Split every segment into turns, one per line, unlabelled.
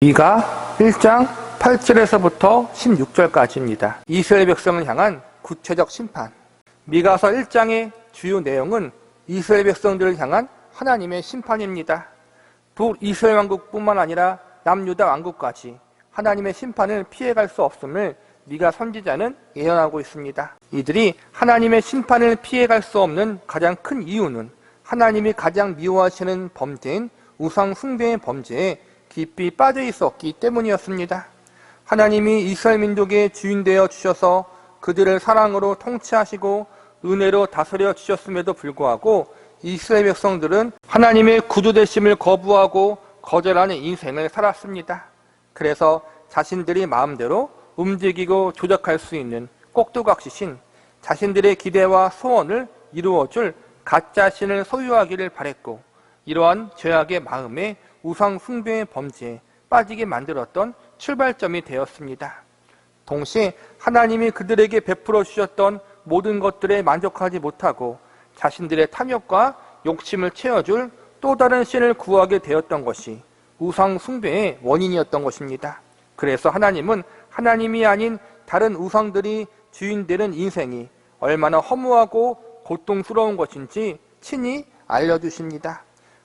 미가 1장 8절에서부터 16절까지입니다. 이스라엘 백성을 향한 구체적 심판. 미가서 1장의 주요 내용은 이스라엘 백성들을 향한 하나님의 심판입니다. 북이스라엘 왕국뿐만 아니라 남유다 왕국까지 하나님의 심판을 피해갈 수 없음을 미가 선지자는 예언하고 있습니다. 이들이 하나님의 심판을 피해갈 수 없는 가장 큰 이유는 하나님이 가장 미워하시는 범죄인 우상 숭배의 범죄에 깊이 빠져 있었기 때문이었습니다. 하나님이 이스라엘 민족의 주인 되어 주셔서 그들을 사랑으로 통치하시고 은혜로 다스려 주셨음에도 불구하고 이스라엘 백성들은 하나님의 구주되심을 거부하고 거절하는 인생을 살았습니다. 그래서 자신들이 마음대로 움직이고 조작할 수 있는 꼭두각시신 자신들의 기대와 소원을 이루어줄 가짜 신을 소유하기를 바랬고, 이러한 죄악의 마음에 우상 숭배의 범죄에 빠지게 만들었던 출발점이 되었습니다. 동시에 하나님이 그들에게 베풀어 주셨던 모든 것들에 만족하지 못하고 자신들의 탐욕과 욕심을 채워줄 또 다른 신을 구하게 되었던 것이 우상 숭배의 원인이었던 것입니다. 그래서 하나님은 하나님이 아닌 다른 우상들이 주인되는 인생이 얼마나 허무하고 고통스러운 것인지 친히 알려주십니다.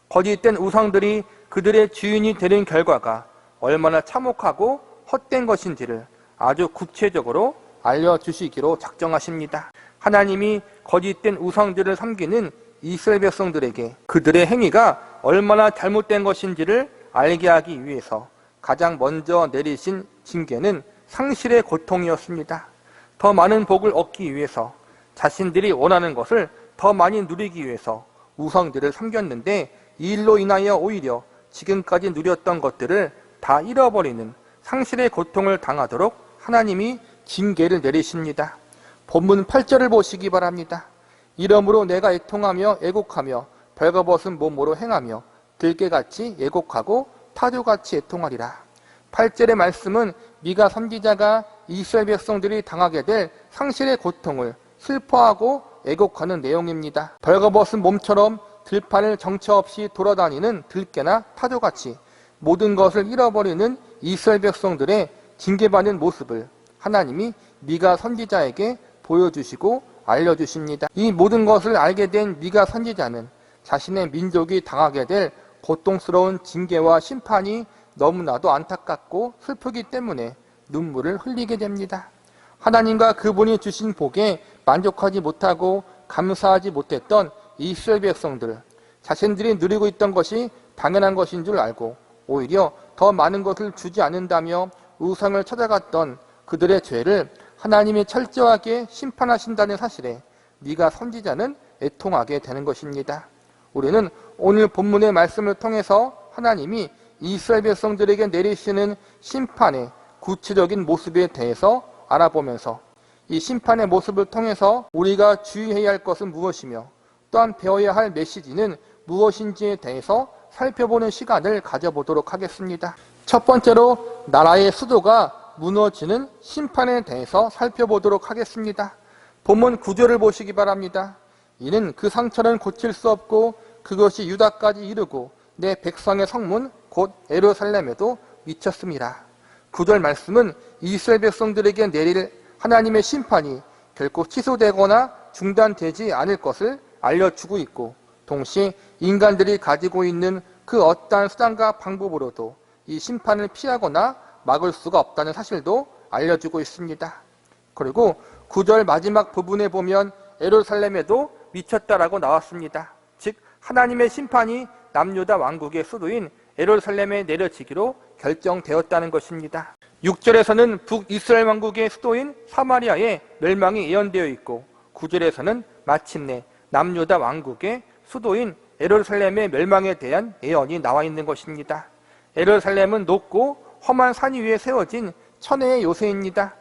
거짓된 우상들이 그들의 주인이 되는 결과가 얼마나 참혹하고 헛된 것인지를 아주 구체적으로 알려주시기로 작정하십니다. 하나님이 거짓된 우상들을 섬기는 이스라엘 백성들에게 그들의 행위가 얼마나 잘못된 것인지를 알게 하기 위해서 가장 먼저 내리신 징계는 상실의 고통이었습니다. 더 많은 복을 얻기 위해서, 자신들이 원하는 것을 더 많이 누리기 위해서 우상들을 섬겼는데 이 일로 인하여 오히려 지금까지 누렸던 것들을 다 잃어버리는 상실의 고통을 당하도록 하나님이 징계를 내리십니다. 본문 8절을 보시기 바랍니다. 이러므로 내가 애통하며 애곡하며 벌거벗은 몸으로 행하며 들깨같이 애곡하고 타조같이 애통하리라. 8절의 말씀은 미가 선지자가 이스라엘 백성들이 당하게 될 상실의 고통을 슬퍼하고 애곡하는 내용입니다. 벌거벗은 몸처럼 들판을 정처 없이 돌아다니는 들깨나 타조같이 모든 것을 잃어버리는 이스라엘 백성들의 징계받는 모습을 하나님이 미가 선지자에게 보여주시고 알려주십니다. 이 모든 것을 알게 된 미가 선지자는 자신의 민족이 당하게 될 고통스러운 징계와 심판이 너무나도 안타깝고 슬프기 때문에 눈물을 흘리게 됩니다. 하나님과 그분이 주신 복에 만족하지 못하고 감사하지 못했던 이스라엘 백성들, 자신들이 누리고 있던 것이 당연한 것인 줄 알고 오히려 더 많은 것을 주지 않는다며 우상을 찾아갔던 그들의 죄를 하나님이 철저하게 심판하신다는 사실에 미가 선지자는 애통하게 되는 것입니다. 우리는 오늘 본문의 말씀을 통해서 하나님이 이스라엘 백성들에게 내리시는 심판의 구체적인 모습에 대해서 알아보면서 이 심판의 모습을 통해서 우리가 주의해야 할 것은 무엇이며 또한 배워야 할 메시지는 무엇인지에 대해서 살펴보는 시간을 가져보도록 하겠습니다. 첫 번째로 나라의 수도가 무너지는 심판에 대해서 살펴보도록 하겠습니다. 본문 9절을 보시기 바랍니다. 이는 그 상처는 고칠 수 없고 그것이 유다까지 이르고 내 백성의 성문 곧 예루살렘에도 미쳤습니다. 9절 말씀은 이스라엘 백성들에게 내릴 하나님의 심판이 결코 취소되거나 중단되지 않을 것을 알려주고 있고, 동시에 인간들이 가지고 있는 그 어떠한 수단과 방법으로도 이 심판을 피하거나 막을 수가 없다는 사실도 알려주고 있습니다. 그리고 9절 마지막 부분에 보면 예루살렘에도 미쳤다라고 나왔습니다. 즉 하나님의 심판이 남유다 왕국의 수도인 예루살렘에 내려지기로 결정되었다는 것입니다. 6절에서는 북이스라엘 왕국의 수도인 사마리아의 멸망이 예언되어 있고, 9절에서는 마침내 남유다 왕국의 수도인 예루살렘의 멸망에 대한 예언이 나와 있는 것입니다. 예루살렘은 높고 험한 산 위에 세워진 천혜의 요새입니다.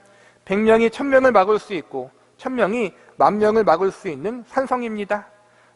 100명이 1000명을 막을 수 있고 1000명이 10,000명을 막을 수 있는 산성입니다.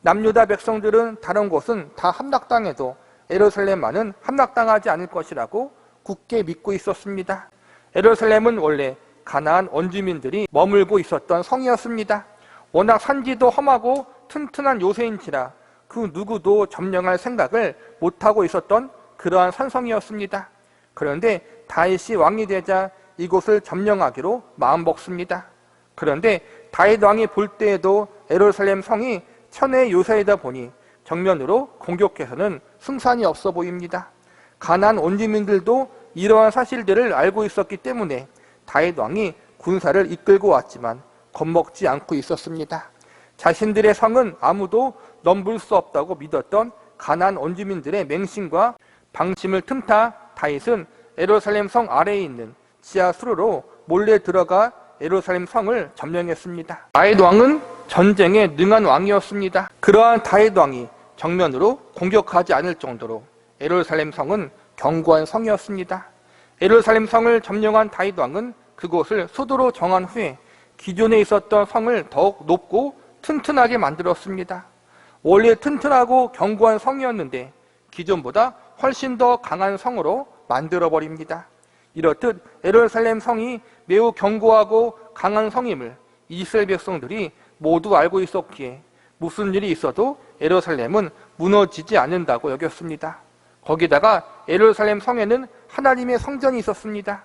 남유다 백성들은 다른 곳은 다 함락당해도 예루살렘만은 함락당하지 않을 것이라고 굳게 믿고 있었습니다. 예루살렘은 원래 가나안 원주민들이 머물고 있었던 성이었습니다. 워낙 산지도 험하고 튼튼한 요새인지라 그 누구도 점령할 생각을 못하고 있었던 그러한 산성이었습니다. 그런데 다윗이 왕이 되자 이곳을 점령하기로 마음먹습니다. 그런데 다윗 왕이 볼 때에도 예루살렘 성이 천혜의 요새이다 보니 정면으로 공격해서는 승산이 없어 보입니다. 가나안 원주민들도 이러한 사실들을 알고 있었기 때문에 다윗 왕이 군사를 이끌고 왔지만 겁먹지 않고 있었습니다. 자신들의 성은 아무도 넘볼 수 없다고 믿었던 가나안 원주민들의 맹심과 방심을 틈타 다윗은 예루살렘 성 아래에 있는 지하 수로로 몰래 들어가 예루살렘 성을 점령했습니다. 다윗 왕은 전쟁에 능한 왕이었습니다. 그러한 다윗 왕이 정면으로 공격하지 않을 정도로 예루살렘 성은 견고한 성이었습니다. 예루살렘 성을 점령한 다윗 왕은 그곳을 수도로 정한 후에 기존에 있었던 성을 더욱 높고 튼튼하게 만들었습니다. 원래 튼튼하고 견고한 성이었는데 기존보다 훨씬 더 강한 성으로 만들어버립니다. 이렇듯 예루살렘 성이 매우 견고하고 강한 성임을 이스라엘 백성들이 모두 알고 있었기에 무슨 일이 있어도 예루살렘은 무너지지 않는다고 여겼습니다. 거기다가 예루살렘 성에는 하나님의 성전이 있었습니다.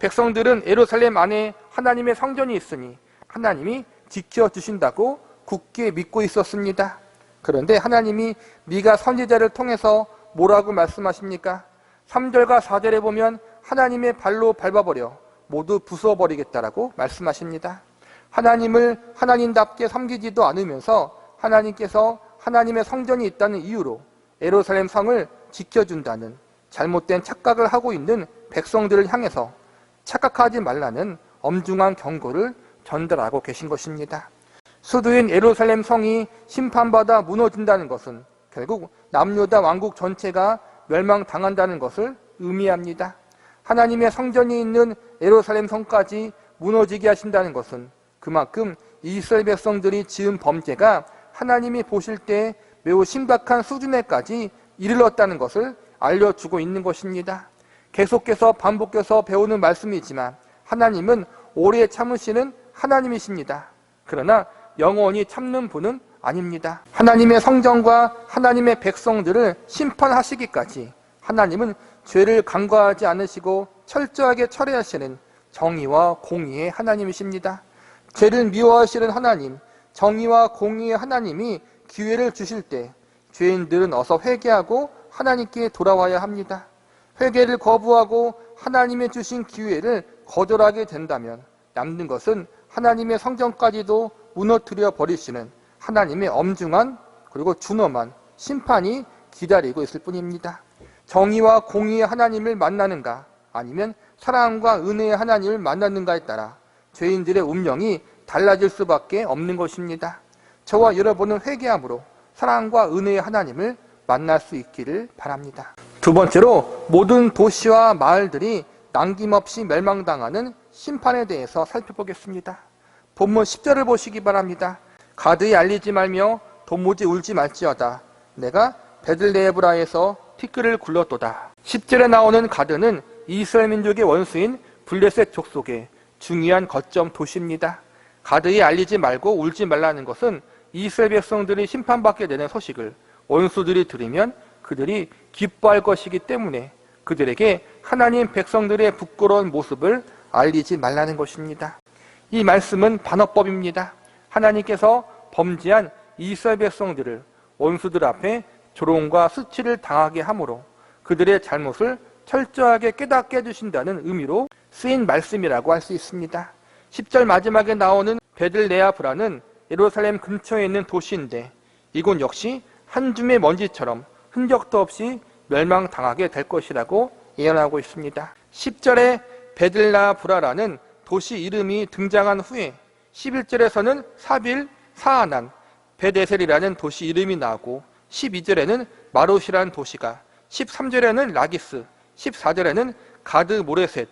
백성들은 예루살렘 안에 하나님의 성전이 있으니 하나님이 지켜주신다고 굳게 믿고 있었습니다. 그런데 하나님이 미가 선지자를 통해서 뭐라고 말씀하십니까? 3절과 4절에 보면 하나님의 발로 밟아버려 모두 부숴버리겠다라고 말씀하십니다. 하나님을 하나님답게 섬기지도 않으면서 하나님께서 하나님의 성전이 있다는 이유로 예루살렘 성을 지켜준다는 잘못된 착각을 하고 있는 백성들을 향해서 착각하지 말라는 엄중한 경고를 전달하고 계신 것입니다. 수도인 예루살렘 성이 심판받아 무너진다는 것은 결국 남유다 왕국 전체가 멸망당한다는 것을 의미합니다. 하나님의 성전이 있는 예루살렘 성까지 무너지게 하신다는 것은 그만큼 이스라엘 백성들이 지은 범죄가 하나님이 보실 때 매우 심각한 수준에까지 이르렀다는 것을 알려주고 있는 것입니다. 계속해서 반복해서 배우는 말씀이지만 하나님은 오래 참으시는 하나님이십니다. 그러나 영원히 참는 분은 아닙니다. 하나님의 성전과 하나님의 백성들을 심판하시기까지 하나님은 죄를 간과하지 않으시고 철저하게 처리하시는 정의와 공의의 하나님이십니다. 죄를 미워하시는 하나님, 정의와 공의의 하나님이 기회를 주실 때 죄인들은 어서 회개하고 하나님께 돌아와야 합니다. 회개를 거부하고 하나님의 주신 기회를 거절하게 된다면 남는 것은 하나님의 성전까지도 무너뜨려 버리시는 하나님의 엄중한 그리고 준엄한 심판이 기다리고 있을 뿐입니다. 정의와 공의의 하나님을 만나는가 아니면 사랑과 은혜의 하나님을 만나는가에 따라 죄인들의 운명이 달라질 수밖에 없는 것입니다. 저와 여러분은 회개함으로 사랑과 은혜의 하나님을 만날 수 있기를 바랍니다. 두 번째로 모든 도시와 마을들이 남김없이 멸망당하는 심판에 대해서 살펴보겠습니다. 본문 10절을 보시기 바랍니다. 가드에 알리지 말며 도무지 울지 말지어다. 내가 베들레헤브라에서 티끌을 굴렀도다. 10절에 나오는 가드는 이스라엘 민족의 원수인 블레셋 족속의 중요한 거점 도시입니다. 가드에 알리지 말고 울지 말라는 것은 이스라엘 백성들이 심판받게 되는 소식을 원수들이 들으면 그들이 기뻐할 것이기 때문에 그들에게 하나님 백성들의 부끄러운 모습을 알리지 말라는 것입니다. 이 말씀은 반어법입니다. 하나님께서 범죄한 이스라엘 백성들을 원수들 앞에 조롱과 수치를 당하게 함으로 그들의 잘못을 철저하게 깨닫게 해주신다는 의미로 쓰인 말씀이라고 할 수 있습니다. 10절 마지막에 나오는 베들레헤브라는 예루살렘 근처에 있는 도시인데 이곳 역시 한 줌의 먼지처럼 흔적도 없이 멸망당하게 될 것이라고 예언하고 있습니다. 10절에 베들레헤브라라는 도시 이름이 등장한 후에 11절에서는 사빌, 사아난, 베데셀이라는 도시 이름이 나오고 12절에는 마롯이라는 도시가, 13절에는 라기스, 14절에는 가드 모레셋,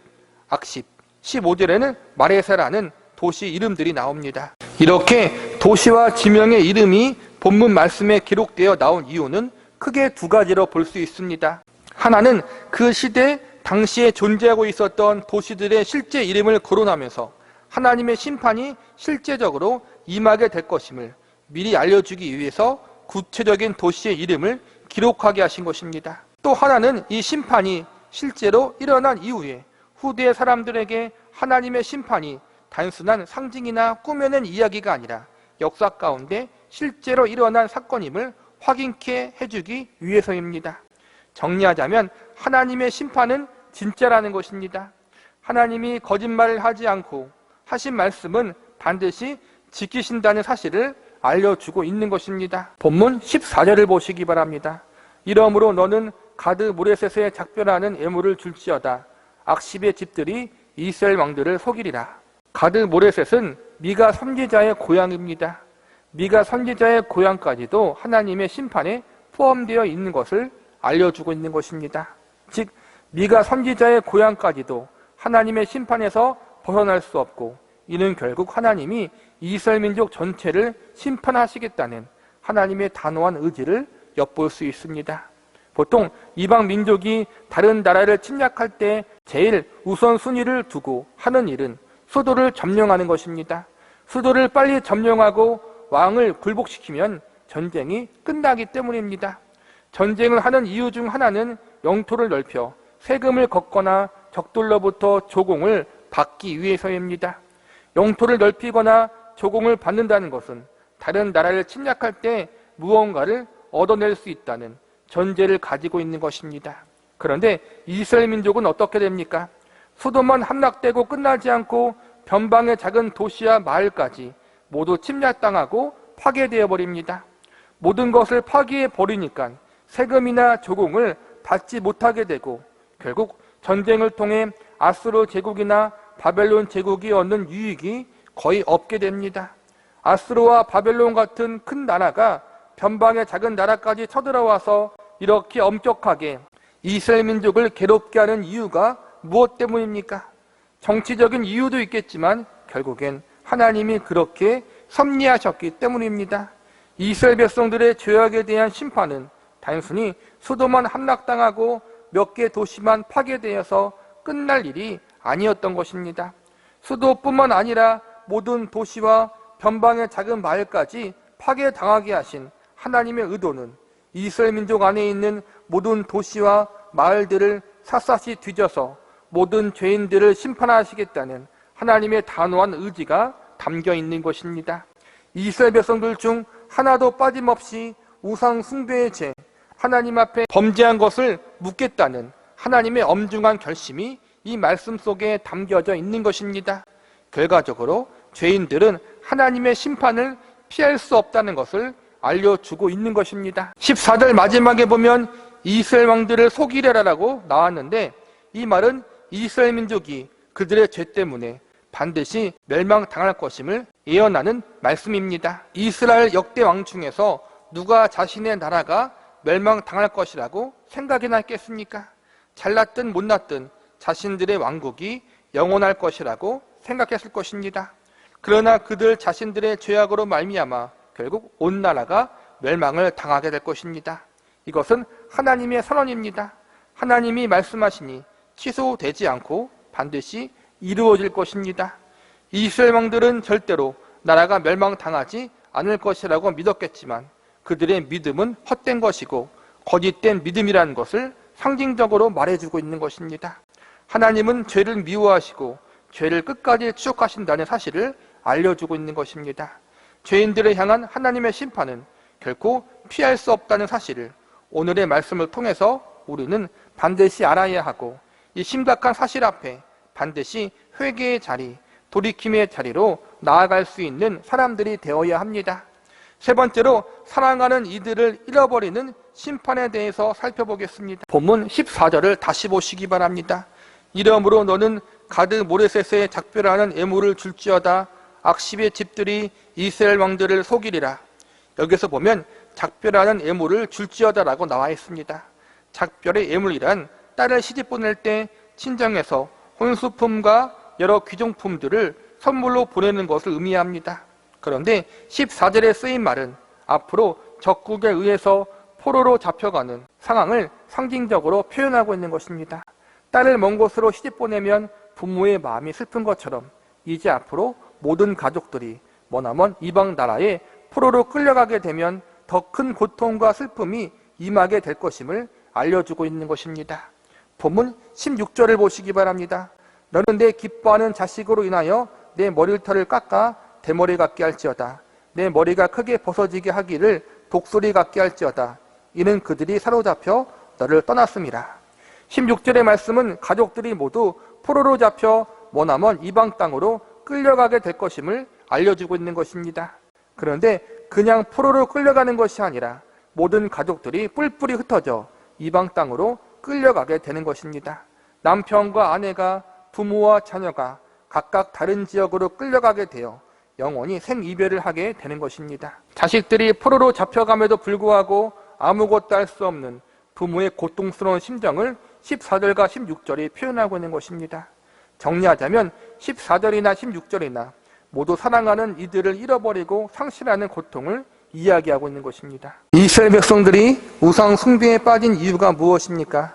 악십, 15절에는 마레사라는 도시 이름들이 나옵니다. 이렇게 도시와 지명의 이름이 본문 말씀에 기록되어 나온 이유는 크게 두 가지로 볼 수 있습니다. 하나는 그 시대 당시에 존재하고 있었던 도시들의 실제 이름을 거론하면서 하나님의 심판이 실제적으로 임하게 될 것임을 미리 알려주기 위해서 구체적인 도시의 이름을 기록하게 하신 것입니다. 또 하나는 이 심판이 실제로 일어난 이후에 후대 사람들에게 하나님의 심판이 단순한 상징이나 꾸며낸 이야기가 아니라 역사 가운데 실제로 일어난 사건임을 확인케 해주기 위해서입니다. 정리하자면 하나님의 심판은 진짜라는 것입니다. 하나님이 거짓말을 하지 않고 하신 말씀은 반드시 지키신다는 사실을 알려주고 있는 것입니다. 본문 14절을 보시기 바랍니다. 이러므로 너는 가드 모레셋에 작별하는 애물을 줄지어다. 악십의 집들이 이스라엘 왕들을 속이리라. 가드 모레셋은 미가 선지자의 고향입니다. 미가 선지자의 고향까지도 하나님의 심판에 포함되어 있는 것을 알려주고 있는 것입니다. 즉 미가 선지자의 고향까지도 하나님의 심판에서 벗어날 수 없고, 이는 결국 하나님이 이스라엘 민족 전체를 심판하시겠다는 하나님의 단호한 의지를 엿볼 수 있습니다. 보통 이방 민족이 다른 나라를 침략할 때 제일 우선순위를 두고 하는 일은 수도를 점령하는 것입니다. 수도를 빨리 점령하고 왕을 굴복시키면 전쟁이 끝나기 때문입니다. 전쟁을 하는 이유 중 하나는 영토를 넓혀 세금을 걷거나 적들로부터 조공을 받기 위해서입니다. 영토를 넓히거나 조공을 받는다는 것은 다른 나라를 침략할 때 무언가를 얻어낼 수 있다는 전제를 가지고 있는 것입니다. 그런데 이스라엘 민족은 어떻게 됩니까? 수도만 함락되고 끝나지 않고 변방의 작은 도시와 마을까지 모두 침략당하고 파괴되어 버립니다. 모든 것을 파괴해 버리니까 세금이나 조공을 받지 못하게 되고, 결국 전쟁을 통해 아수르 제국이나 바벨론 제국이 얻는 유익이 거의 없게 됩니다. 아수르와 바벨론 같은 큰 나라가 변방의 작은 나라까지 쳐들어와서 이렇게 엄격하게 이스라엘 민족을 괴롭게 하는 이유가 무엇 때문입니까? 정치적인 이유도 있겠지만 결국엔 하나님이 그렇게 섭리하셨기 때문입니다. 이스라엘 백성들의 죄악에 대한 심판은 단순히 수도만 함락당하고 몇 개 도시만 파괴되어서 끝날 일이 아니었던 것입니다. 수도뿐만 아니라 모든 도시와 변방의 작은 마을까지 파괴당하게 하신 하나님의 의도는 이스라엘 민족 안에 있는 모든 도시와 마을들을 샅샅이 뒤져서 모든 죄인들을 심판하시겠다는 하나님의 단호한 의지가 담겨 있는 것입니다. 이스라엘 백성들 중 하나도 빠짐없이 우상 숭배의 죄, 하나님 앞에 범죄한 것을 묻겠다는 하나님의 엄중한 결심이 이 말씀 속에 담겨져 있는 것입니다. 결과적으로 죄인들은 하나님의 심판을 피할 수 없다는 것을 알려주고 있는 것입니다. 14절 마지막에 보면 이스라엘 왕들을 속이려라라고 나왔는데, 이 말은 이스라엘 민족이 그들의 죄 때문에 반드시 멸망당할 것임을 예언하는 말씀입니다. 이스라엘 역대 왕 중에서 누가 자신의 나라가 멸망당할 것이라고 생각이나 했겠습니까? 잘났든 못났든 자신들의 왕국이 영원할 것이라고 생각했을 것입니다. 그러나 그들 자신들의 죄악으로 말미암아 결국 온 나라가 멸망을 당하게 될 것입니다. 이것은 하나님의 선언입니다. 하나님이 말씀하시니 취소되지 않고 반드시 이루어질 것입니다. 이스라엘 왕들은 절대로 나라가 멸망당하지 않을 것이라고 믿었겠지만 그들의 믿음은 헛된 것이고 거짓된 믿음이라는 것을 상징적으로 말해주고 있는 것입니다. 하나님은 죄를 미워하시고 죄를 끝까지 추적하신다는 사실을 알려주고 있는 것입니다. 죄인들을 향한 하나님의 심판은 결코 피할 수 없다는 사실을 오늘의 말씀을 통해서 우리는 반드시 알아야 하고, 이 심각한 사실 앞에 반드시 회개의 자리, 돌이킴의 자리로 나아갈 수 있는 사람들이 되어야 합니다. 세 번째로 사랑하는 이들을 잃어버리는 심판에 대해서 살펴보겠습니다. 본문 14절을 다시 보시기 바랍니다. 이러므로 너는 가드 모레셋에 작별하는 애물을 줄지어다. 악십의 집들이 이스라엘 왕들을 속이리라. 여기서 보면 작별하는 애물을 줄지어다라고 나와 있습니다. 작별의 애물이란 딸을 시집 보낼 때 친정에서 혼수품과 여러 귀중품들을 선물로 보내는 것을 의미합니다. 그런데 14절에 쓰인 말은 앞으로 적국에 의해서 포로로 잡혀가는 상황을 상징적으로 표현하고 있는 것입니다. 딸을 먼 곳으로 시집 보내면 부모의 마음이 슬픈 것처럼 이제 앞으로 모든 가족들이 머나먼 이방 나라에 포로로 끌려가게 되면 더 큰 고통과 슬픔이 임하게 될 것임을 알려주고 있는 것입니다. 본문 16절을 보시기 바랍니다. 너는 내 기뻐하는 자식으로 인하여 내 머리털을 깎아 대머리 같게 할지어다. 내 머리가 크게 벗어지게 하기를 독수리 같게 할지어다. 이는 그들이 사로잡혀 너를 떠났음이라. 16절의 말씀은 가족들이 모두 포로로 잡혀 머나먼 이방 땅으로 끌려가게 될 것임을 알려주고 있는 것입니다. 그런데 그냥 포로로 끌려가는 것이 아니라 모든 가족들이 뿔뿔이 흩어져 이방 땅으로 끌려가게 되는 것입니다. 남편과 아내가, 부모와 자녀가 각각 다른 지역으로 끌려가게 되어 영원히 생이별을 하게 되는 것입니다. 자식들이 포로로 잡혀감에도 불구하고 아무것도 할 수 없는 부모의 고통스러운 심정을 14절과 16절이 표현하고 있는 것입니다. 정리하자면 14절이나 16절이나 모두 사랑하는 이들을 잃어버리고 상실하는 고통을 이야기하고 있는 것입니다. 이스라엘 백성들이 우상 숭배에 빠진 이유가 무엇입니까?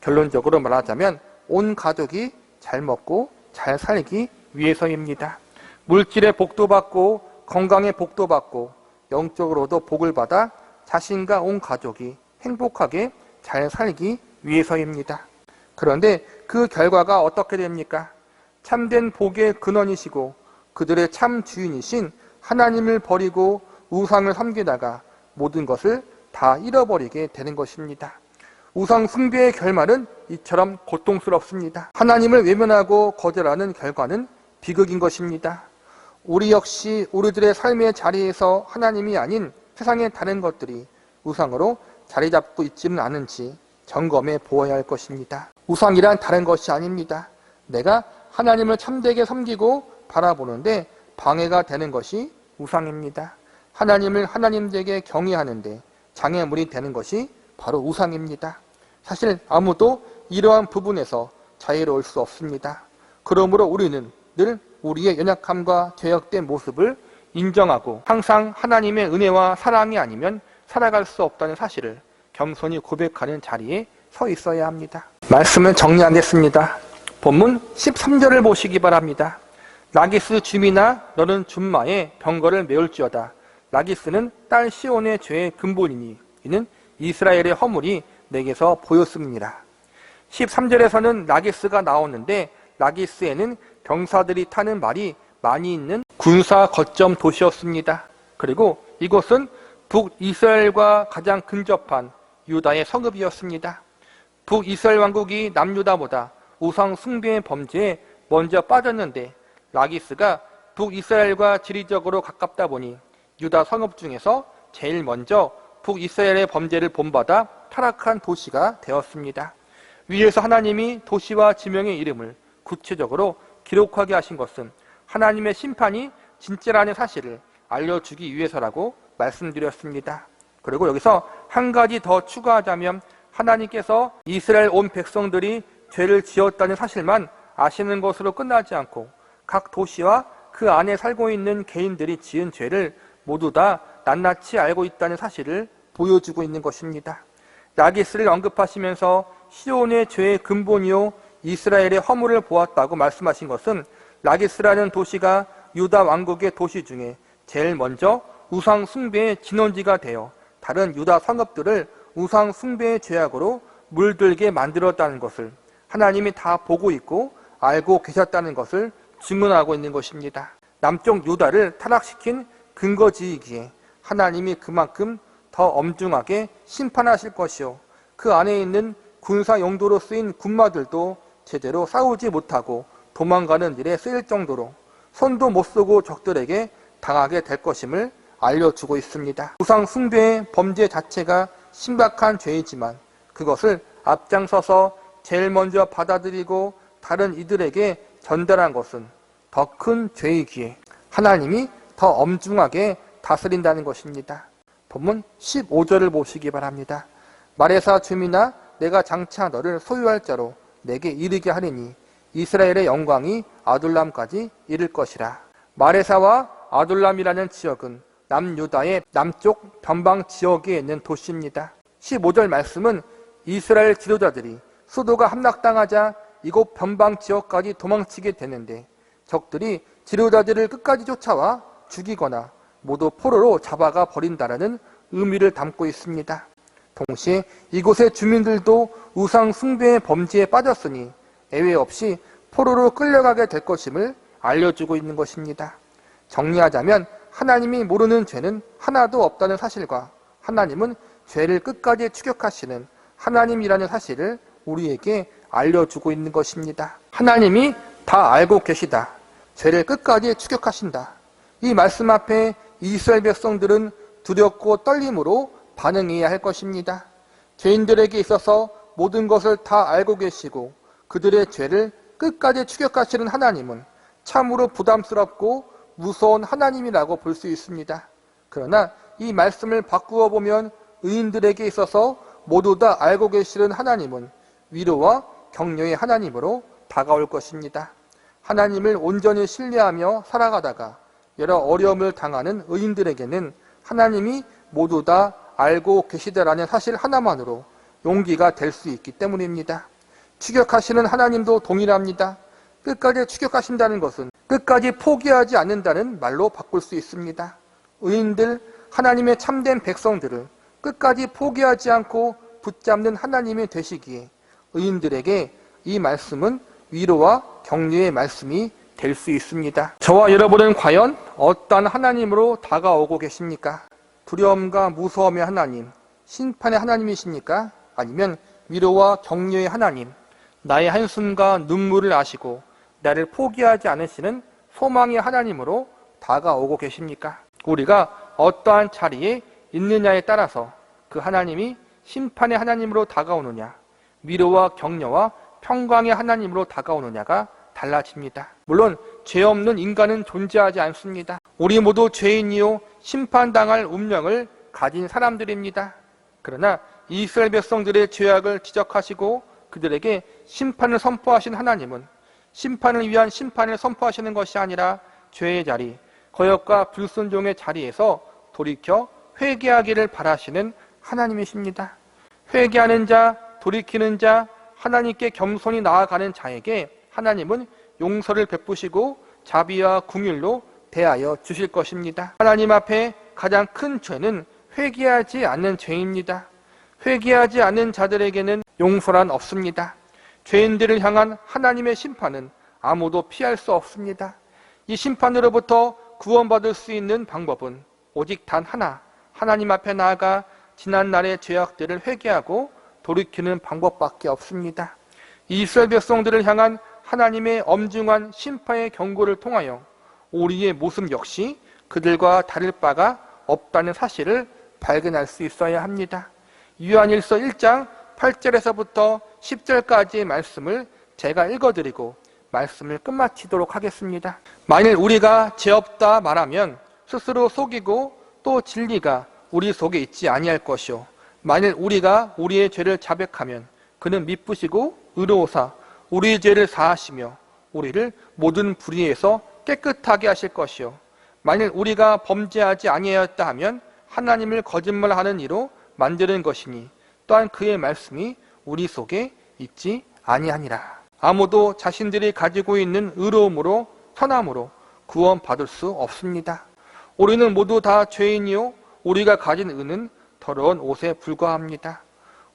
결론적으로 말하자면 온 가족이 잘 먹고 잘 살기 위해서입니다. 물질의 복도 받고 건강의 복도 받고 영적으로도 복을 받아 자신과 온 가족이 행복하게 잘 살기 위해서입니다. 그런데 그 결과가 어떻게 됩니까? 참된 복의 근원이시고 그들의 참 주인이신 하나님을 버리고 우상을 섬기다가 모든 것을 다 잃어버리게 되는 것입니다. 우상 숭배의 결말은 이처럼 고통스럽습니다. 하나님을 외면하고 거절하는 결과는 비극인 것입니다. 우리 역시 우리들의 삶의 자리에서 하나님이 아닌 세상의 다른 것들이 우상으로 자리 잡고 있지는 않은지 점검해 보아야 할 것입니다. 우상이란 다른 것이 아닙니다. 내가 하나님을 참되게 섬기고 바라보는데 방해가 되는 것이 우상입니다. 하나님을 하나님되게 경외하는데 장애물이 되는 것이 바로 우상입니다. 사실 아무도 이러한 부분에서 자유로울 수 없습니다. 그러므로 우리는 늘 우리의 연약함과 죄악된 모습을 인정하고 항상 하나님의 은혜와 사랑이 아니면 살아갈 수 없다는 사실을 겸손히 고백하는 자리에 서 있어야 합니다. 말씀을 정리하겠습니다. 본문 13절을 보시기 바랍니다. 라기스 줌이나 너는 줌마에 병거를 메울지어다. 라기스는 딸 시온의 죄의 근본이니 이는 이스라엘의 허물이 내게서 보였음이니라. 13절에서는 라기스가 나오는데 라기스에는 병사들이 타는 말이 많이 있는 군사 거점 도시였습니다. 그리고 이곳은 북이스라엘과 가장 근접한 유다의 성읍이었습니다. 북이스라엘 왕국이 남유다보다 우상 숭배의 범죄에 먼저 빠졌는데 라기스가 북이스라엘과 지리적으로 가깝다 보니 유다 성읍 중에서 제일 먼저 북이스라엘의 범죄를 본받아 타락한 도시가 되었습니다. 위에서 하나님이 도시와 지명의 이름을 구체적으로 기록하게 하신 것은 하나님의 심판이 진짜라는 사실을 알려주기 위해서라고 말씀드렸습니다. 그리고 여기서 한 가지 더 추가하자면 하나님께서 이스라엘 온 백성들이 죄를 지었다는 사실만 아시는 것으로 끝나지 않고 각 도시와 그 안에 살고 있는 개인들이 지은 죄를 모두 다 낱낱이 알고 있다는 사실을 보여주고 있는 것입니다. 라기스를 언급하시면서 시온의 죄의 근본이요 이스라엘의 허물을 보았다고 말씀하신 것은 라기스라는 도시가 유다 왕국의 도시 중에 제일 먼저 우상 숭배의 진원지가 되어 다른 유다 성읍들을 우상 숭배의 죄악으로 물들게 만들었다는 것을 하나님이 다 보고 있고 알고 계셨다는 것을 증언하고 있는 것입니다. 남쪽 유다를 타락시킨 근거지이기에 하나님이 그만큼 더 엄중하게 심판하실 것이요 그 안에 있는 군사 용도로 쓰인 군마들도 제대로 싸우지 못하고 도망가는 일에 쓰일 정도로 손도 못 쓰고 적들에게 당하게 될 것임을 알려주고 있습니다. 우상 숭배의 범죄 자체가 심각한 죄이지만 그것을 앞장서서 제일 먼저 받아들이고 다른 이들에게 전달한 것은 더 큰 죄이기에 하나님이 더 엄중하게 다스린다는 것입니다. 본문 15절을 보시기 바랍니다. 마레사 줌이나 내가 장차 너를 소유할 자로 내게 이르게 하리니 이스라엘의 영광이 아둘람까지 이를 것이라. 마레사와 아둘람이라는 지역은 남유다의 남쪽 변방 지역에 있는 도시입니다. 15절 말씀은 이스라엘 지도자들이 수도가 함락당하자 이곳 변방 지역까지 도망치게 되는데 적들이 지도자들을 끝까지 쫓아와 죽이거나 모두 포로로 잡아가 버린다라는 의미를 담고 있습니다. 동시에 이곳의 주민들도 우상 숭배의 범죄에 빠졌으니 예외 없이 포로로 끌려가게 될 것임을 알려주고 있는 것입니다. 정리하자면 하나님이 모르는 죄는 하나도 없다는 사실과 하나님은 죄를 끝까지 추격하시는 하나님이라는 사실을 우리에게 알려주고 있는 것입니다. 하나님이 다 알고 계시다. 죄를 끝까지 추격하신다. 이 말씀 앞에 이스라엘 백성들은 두렵고 떨림으로 반응해야 할 것입니다. 죄인들에게 있어서 모든 것을 다 알고 계시고 그들의 죄를 끝까지 추격하시는 하나님은 참으로 부담스럽고 무서운 하나님이라고 볼 수 있습니다. 그러나 이 말씀을 바꾸어 보면 의인들에게 있어서 모두 다 알고 계시는 하나님은 위로와 격려의 하나님으로 다가올 것입니다. 하나님을 온전히 신뢰하며 살아가다가 여러 어려움을 당하는 의인들에게는 하나님이 모두 다 알고 계시다라는 사실 하나만으로 용기가 될 수 있기 때문입니다. 추격하시는 하나님도 동일합니다. 끝까지 추격하신다는 것은 끝까지 포기하지 않는다는 말로 바꿀 수 있습니다. 의인들, 하나님의 참된 백성들을 끝까지 포기하지 않고 붙잡는 하나님이 되시기에 의인들에게 이 말씀은 위로와 격려의 말씀이 될 수 있습니다. 저와 여러분은 과연 어떠한 하나님으로 다가오고 계십니까? 두려움과 무서움의 하나님, 심판의 하나님이십니까? 아니면 위로와 격려의 하나님, 나의 한숨과 눈물을 아시고 나를 포기하지 않으시는 소망의 하나님으로 다가오고 계십니까? 우리가 어떠한 자리에 있느냐에 따라서 그 하나님이 심판의 하나님으로 다가오느냐, 위로와 격려와 평강의 하나님으로 다가오느냐가 달라집니다. 물론 죄 없는 인간은 존재하지 않습니다. 우리 모두 죄인이요 심판당할 운명을 가진 사람들입니다. 그러나 이스라엘 백성들의 죄악을 지적하시고 그들에게 심판을 선포하신 하나님은 심판을 위한 심판을 선포하시는 것이 아니라 죄의 자리, 거역과 불순종의 자리에서 돌이켜 회개하기를 바라시는 하나님이십니다. 회개하는 자, 돌이키는 자, 하나님께 겸손히 나아가는 자에게 하나님은 용서를 베푸시고 자비와 긍휼로 대하여 주실 것입니다. 하나님 앞에 가장 큰 죄는 회개하지 않는 죄입니다. 회개하지 않는 자들에게는 용서란 없습니다. 죄인들을 향한 하나님의 심판은 아무도 피할 수 없습니다. 이 심판으로부터 구원받을 수 있는 방법은 오직 단 하나, 하나님 앞에 나아가 지난날의 죄악들을 회개하고 돌이키는 방법밖에 없습니다. 이스라엘 백성들을 향한 하나님의 엄중한 심판의 경고를 통하여 우리의 모습 역시 그들과 다를 바가 없다는 사실을 발견할 수 있어야 합니다. 요한일서 1장 8절에서부터 10절까지의 말씀을 제가 읽어드리고 말씀을 끝마치도록 하겠습니다. 만일 우리가 죄 없다 말하면 스스로 속이고 또 진리가 우리 속에 있지 아니할 것이요 만일 우리가 우리의 죄를 자백하면 그는 미쁘시고 의로우사 우리의 죄를 사하시며 우리를 모든 불의에서 깨끗하게 하실 것이요 만일 우리가 범죄하지 아니하였다 하면 하나님을 거짓말하는 이로 만드는 것이니 또한 그의 말씀이 우리 속에 있지 아니하니라. 아무도 자신들이 가지고 있는 의로움으로 선함으로 구원받을 수 없습니다. 우리는 모두 다 죄인이요 우리가 가진 의는 더러운 옷에 불과합니다.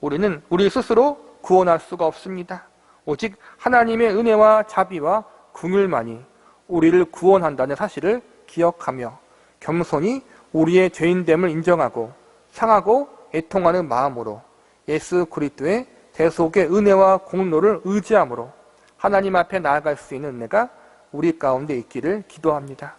우리는 우리 스스로 구원할 수가 없습니다. 오직 하나님의 은혜와 자비와 긍휼만이 우리를 구원한다는 사실을 기억하며 겸손히 우리의 죄인됨을 인정하고 상하고 애통하는 마음으로 예수 그리스도의 대속의 은혜와 공로를 의지함으로 하나님 앞에 나아갈 수 있는 은혜가 우리 가운데 있기를 기도합니다.